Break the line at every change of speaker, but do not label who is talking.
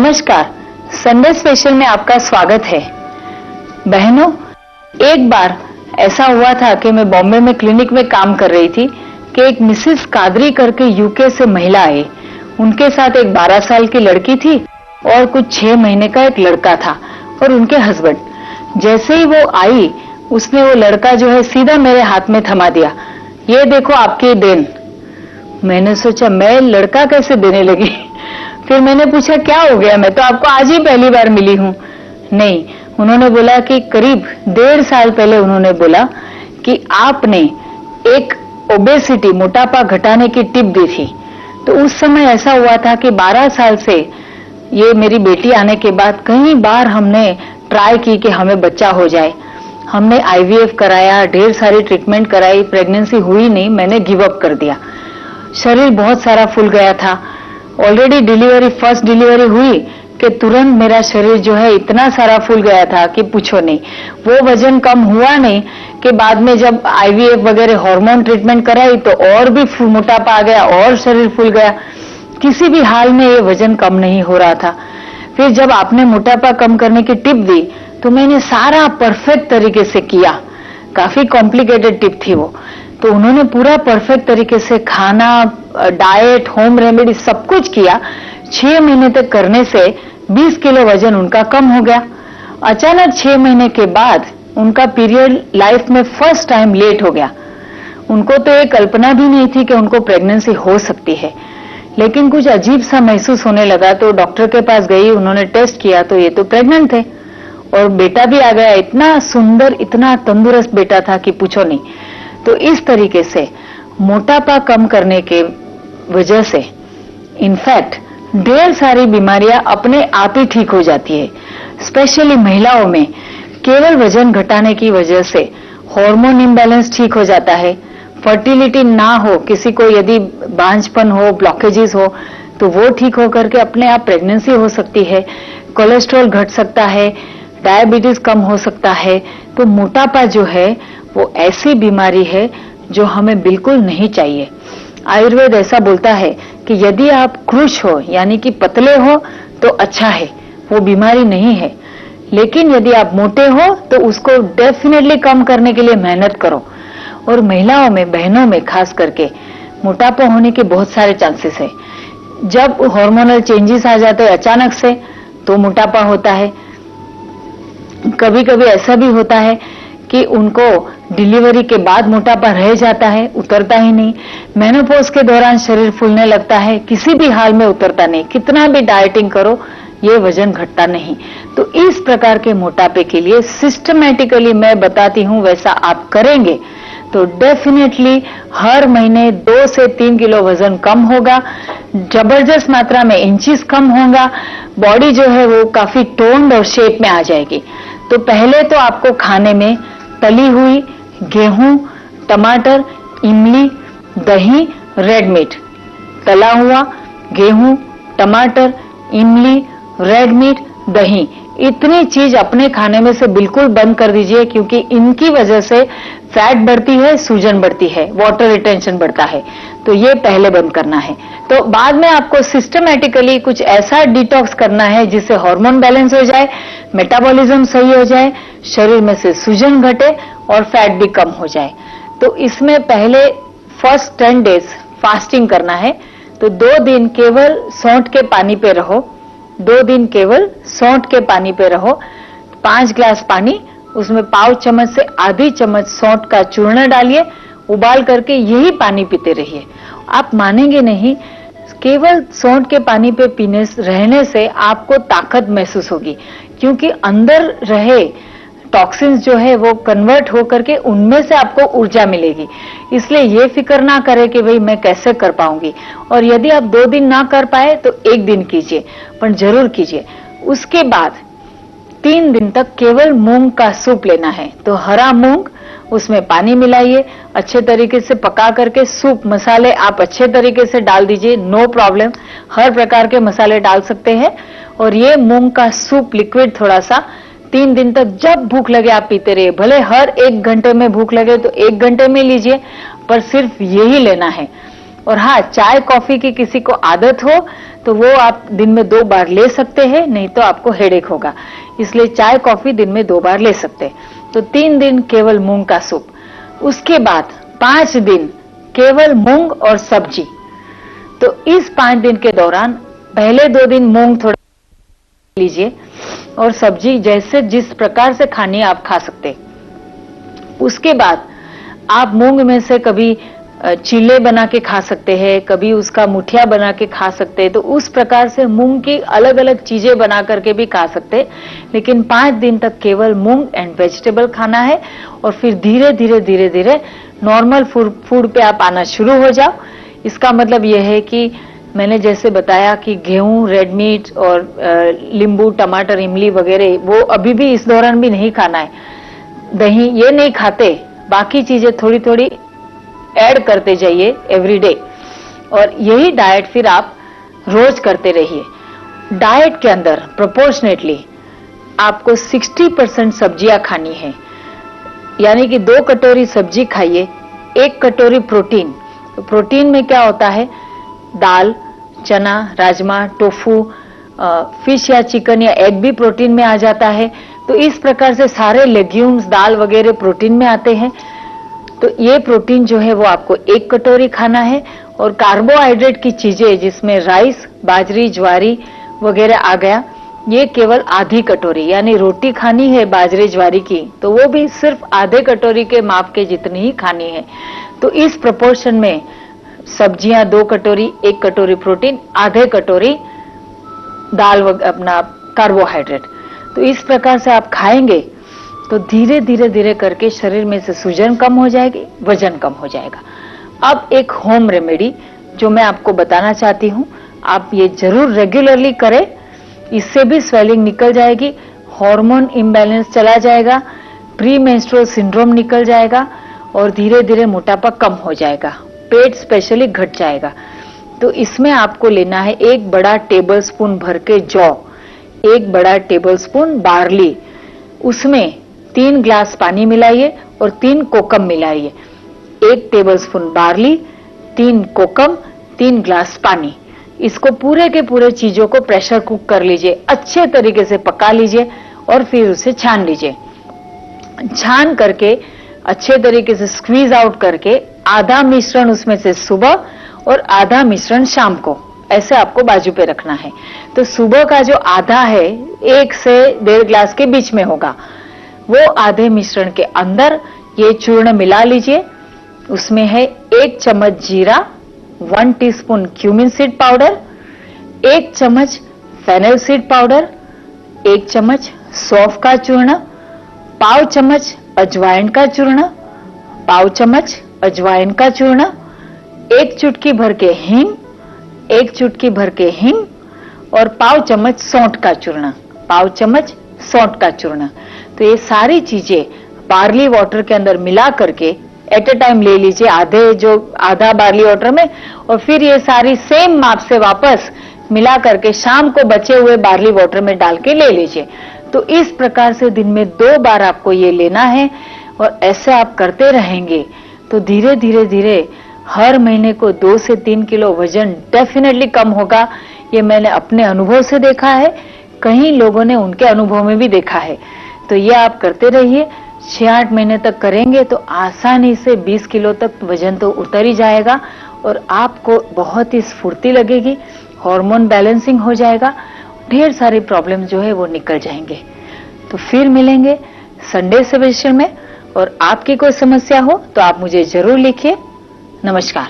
नमस्कार, Sunday special में आपका स्वागत है। बहनों, एक बार ऐसा हुआ था कि मैं बॉम्बे में क्लिनिक में काम कर रही थी कि एक मिसेस कादरी करके यूके से महिला आई। उनके साथ एक 12 साल की लड़की थी और कुछ 6 महीने का एक लड़का था और उनके हस्बैंड। जैसे ही वो आई, उसने वो लड़का जो है सीधा मेरे हाथ में थमा दिया। ये देखो आपकी देन। मैंने सोचा मैं लड़का कैसे देने लगी। फिर मैंने पूछा क्या हो गया, मैं तो आपको आज ही पहली बार मिली हूं। नहीं, उन्होंने बोला कि करीब 1.5 साल पहले उन्होंने बोला कि आपने एक ओबेसिटी मोटापा घटाने की टिप दी थी। तो उस समय ऐसा हुआ था कि 12 साल से ये मेरी बेटी आने के बाद कई बार हमने ट्राई की कि हमें बच्चा हो जाए। हमने आईवीएफ कराया, ढेर सारी ट्रीटमेंट कराई, प्रेगनेंसी हुई नहीं, मैंने गिव अप कर दिया। शरीर बहुत सारा फूल गया था। ऑलरेडी डिलीवरी, फर्स्ट डिलीवरी हुई कि तुरंत मेरा शरीर जो है इतना सारा फूल गया था कि पूछो नहीं। वो वजन कम हुआ नहीं कि बाद में जब आईवीएफ वगैरह हार्मोन ट्रीटमेंट कराई तो और भी मोटापा आ गया और शरीर फूल गया। किसी भी हाल में ये वजन कम नहीं हो रहा था। फिर जब आपने मोटापा कम करने की टिप दी तो मैंने सारा परफेक्ट तरीके से किया। काफी कॉम्प्लिकेटेड टिप थी वो। तो उन्होंने पूरा परफेक्ट तरीके से खाना, डाइट, होम रेमेडी सब कुछ किया। 6 महीने तक करने से 20 किलो वजन उनका कम हो गया। अचानक 6 महीने के बाद उनका पीरियड लाइफ में फर्स्ट टाइम लेट हो गया। उनको तो ये कल्पना भी नहीं थी कि उनको प्रेगनेंसी हो सकती है, लेकिन कुछ अजीब सा महसूस होने लगा। तो डॉक्टर के पास गई, उन्होंने टेस्ट किया तो ये तो प्रेग्नेंट थे और बेटा भी आ गया। इतना सुंदर, इतना तंदुरुस्त बेटा था कि पूछो नहीं। तो इस तरीके से मोटापा कम करने के वजह से इनफैक्ट ढेर सारी बीमारियां अपने आप ही ठीक हो जाती है। स्पेशली महिलाओं में केवल वजन घटाने की वजह से हार्मोन इम्बैलेंस ठीक हो जाता है। फर्टिलिटी ना हो, किसी को यदि बांझपन हो, ब्लॉकेजेस हो, तो वो ठीक होकर के अपने आप प्रेगनेंसी हो सकती है। कोलेस्ट्रॉल घट सकता है, डायबिटीज कम हो सकता है। तो मोटापा जो है वो ऐसी बीमारी है जो हमें बिल्कुल नहीं चाहिए। आयुर्वेद ऐसा बोलता है कि यदि आप कृश हो यानी कि पतले हो तो अच्छा है, वो बीमारी नहीं है। लेकिन यदि आप मोटे हो तो उसको डेफिनेटली कम करने के लिए मेहनत करो। और महिलाओं में, बहनों में खास करके मोटापा होने के बहुत सारे चांसेस है। जब हार्मोनल चेंजेस आ जाते हैं अचानक से तो मोटापा होता है। कभी कभी ऐसा भी होता है कि उनको डिलीवरी के बाद मोटापा रह जाता है, उतरता ही नहीं। मेनोपॉज के दौरान शरीर फूलने लगता है, किसी भी हाल में उतरता नहीं। कितना भी डाइटिंग करो ये वजन घटता नहीं। तो इस प्रकार के मोटापे के लिए सिस्टमैटिकली मैं बताती हूं, वैसा आप करेंगे तो डेफिनेटली हर महीने 2 से 3 किलो वजन कम होगा। जबरदस्त मात्रा में इंचेस कम होगा। बॉडी जो है वो काफी टोन्ड और शेप में आ जाएगी। तो पहले तो आपको खाने में तली हुई गेहूं, टमाटर, इमली, दही, रेड मीट, तला हुआ गेहूं, टमाटर, इमली, रेड मीट, दही, इतनी चीज अपने खाने में से बिल्कुल बंद कर दीजिए, क्योंकि इनकी वजह से फैट बढ़ती है, सूजन बढ़ती है, वाटर रिटेंशन बढ़ता है। तो ये पहले बंद करना है। तो बाद में आपको सिस्टमैटिकली कुछ ऐसा डिटॉक्स करना है जिससे हार्मोन बैलेंस हो जाए, मेटाबॉलिज्म सही हो जाए, शरीर में से सूजन घटे और फैट भी कम हो जाए। तो इसमें पहले फर्स्ट 10 डेज फास्टिंग करना है। तो 2 दिन केवल सौंठ के पानी पे रहो। 2 दिन केवल सौंठ के पानी पे रहो। 5 ग्लास पानी, उसमें पाव चम्मच से आधी चम्मच सौंठ का चूर्ण डालिए, उबाल करके यही पानी पीते रहिए। आप मानेंगे नहीं, केवल सौंठ के पानी पे पीने रहने से आपको ताकत महसूस होगी, क्योंकि अंदर रहे टॉक्सिन्स जो है वो कन्वर्ट होकर के उनमें से आपको ऊर्जा मिलेगी। इसलिए ये फिक्र ना करें कि भाई मैं कैसे कर पाऊंगी। और यदि आप 2 दिन ना कर पाए तो 1 दिन कीजिए, पर जरूर कीजिए। उसके बाद 3 दिन तक केवल मूंग का सूप लेना है। तो हरा मूंग, उसमें पानी मिलाइए, अच्छे तरीके से पका करके सूप, मसाले आप अच्छे तरीके से डाल दीजिए, नो प्रॉब्लम। हर प्रकार के मसाले डाल सकते हैं। और ये मूंग का सूप लिक्विड थोड़ा सा 3 दिन तक जब भूख लगे आप पीते रहिए। भले हर 1 घंटे में भूख लगे तो 1 घंटे में लीजिए, पर सिर्फ यही लेना है। और हाँ, चाय कॉफी की किसी को आदत हो तो वो आप दिन में 2 बार ले सकते हैं, नहीं तो आपको हेडेक होगा, इसलिए चाय कॉफी दिन में 2 बार ले सकते हैं। तो 3 दिन केवल मूंग का सूप, उसके बाद 5 दिन केवल मूंग और सब्जी। तो इस 5 दिन के दौरान पहले 2 दिन मूंग थोड़ा लीजिए और सब्जी जैसे जिस प्रकार से खानी है आप खा सकते हैं। उसके बाद आप मूंग में से कभी चीले बना के खा सकते हैं, कभी उसका मुठिया बना के खा सकते हैं, तो उस प्रकार से मूंग की अलग अलग चीजें बना करके भी खा सकते हैं। लेकिन 5 दिन तक केवल मूंग एंड वेजिटेबल खाना है और फिर धीरे धीरे धीरे धीरे नॉर्मल फूड पे आप आना शुरू हो जाओ। इसका मतलब यह है कि मैंने जैसे बताया कि गेहूं, रेड मीट और नींबू, टमाटर, इमली वगैरह वो अभी भी इस दौरान भी नहीं खाना है। दही ये नहीं खाते, बाकी चीजें थोड़ी थोड़ी ऐड करते जाइए एवरी डे, और यही डाइट फिर आप रोज करते रहिए। डाइट के अंदर प्रोपोर्शनेटली आपको 60% सब्जियां खानी है, यानी कि 2 कटोरी सब्जी खाइए, 1 कटोरी प्रोटीन। तो प्रोटीन में क्या होता है, दाल, चना, राजमा, टोफू, फिश या चिकन या एग भी प्रोटीन में आ जाता है। तो इस प्रकार से सारे लेग्यूम्स, दाल वगैरह प्रोटीन में आते हैं। तो ये प्रोटीन जो है वो आपको 1 कटोरी खाना है, और कार्बोहाइड्रेट की चीजें जिसमें राइस, बाजरी, ज्वारी वगैरह आ गया, ये केवल आधी कटोरी, यानी रोटी खानी है बाजरे ज्वारी की तो वो भी सिर्फ आधे कटोरी के माप के जितनी ही खानी है। तो इस प्रोपोर्शन में सब्जियां 2 कटोरी, 1 कटोरी प्रोटीन, आधे कटोरी दाल अपना कार्बोहाइड्रेट। तो इस प्रकार से आप खाएंगे तो धीरे धीरे धीरे करके शरीर में से सूजन कम हो जाएगी, वजन कम हो जाएगा। अब एक होम रेमेडी जो मैं आपको बताना चाहती हूं, आप ये जरूर रेगुलरली करें, इससे भी स्वेलिंग निकल जाएगी, हार्मोन इम्बैलेंस चला जाएगा, प्री मेंस्ट्रुअल सिंड्रोम निकल जाएगा और धीरे धीरे मोटापा कम हो जाएगा, पेट स्पेशली घट जाएगा। तो इसमें आपको लेना है 1 बड़ा टेबलस्पून भर के जौ, 1 बड़ा टेबलस्पून बार्ली, उसमें 3 ग्लास पानी मिलाइए और 3 कोकम मिलाइए। 1 टेबलस्पून बार्ली, 3 कोकम, 3 ग्लास पानी। इसको पूरे के पूरे चीजों को प्रेशर कुक कर लीजिए, अच्छे तरीके से पका लीजिए और फिर उसे छान लीजिए। छान करके अच्छे तरीके से स्क्वीज आउट करके आधा मिश्रण उसमें से सुबह और आधा मिश्रण शाम को, ऐसे आपको बाजू पे रखना है। तो सुबह का जो आधा है 1 से 1.5 ग्लास के बीच में होगा, वो आधे मिश्रण के अंदर ये चूर्ण मिला लीजिए। उसमें है 1 चम्मच जीरा, 1 टीस्पून क्यूमिन सीड पाउडर, 1 चम्मच फेनेल सीड पाउडर, 1 चम्मच सौंफ का चूर्ण, पाव चम्मच अजवाइन का चूर्ण, पाव चम्मच अजवाइन का चूर्ण, 1 चुटकी भर के हींग, 1 चुटकी भर के हींग और पाव चम्मच सौंठ का चूर्ण, पाव चम्मच सौंठ का चूर्ण। तो ये सारी चीजें बार्ली वाटर के अंदर मिला करके एट ए टाइम ले लीजिए, आधा बार्ली वाटर में, और फिर ये सारी सेम माप से वापस मिला करके शाम को बचे हुए बार्ली वाटर में डाल के ले लीजिए। तो इस प्रकार से दिन में 2 बार आपको ये लेना है और ऐसे आप करते रहेंगे तो धीरे धीरे धीरे हर महीने को 2 से 3 किलो वजन डेफिनेटली कम होगा। ये मैंने अपने अनुभव से देखा है, कई लोगों ने उनके अनुभव में भी देखा है। तो ये आप करते रहिए, 6-8 महीने तक करेंगे तो आसानी से 20 किलो तक वजन तो उतर ही जाएगा और आपको बहुत ही स्फूर्ति लगेगी, हार्मोन बैलेंसिंग हो जाएगा, ढेर सारी प्रॉब्लम जो है वो निकल जाएंगे। तो फिर मिलेंगे संडे स्पेशल में, और आपकी कोई समस्या हो तो आप मुझे जरूर लिखिए। नमस्कार।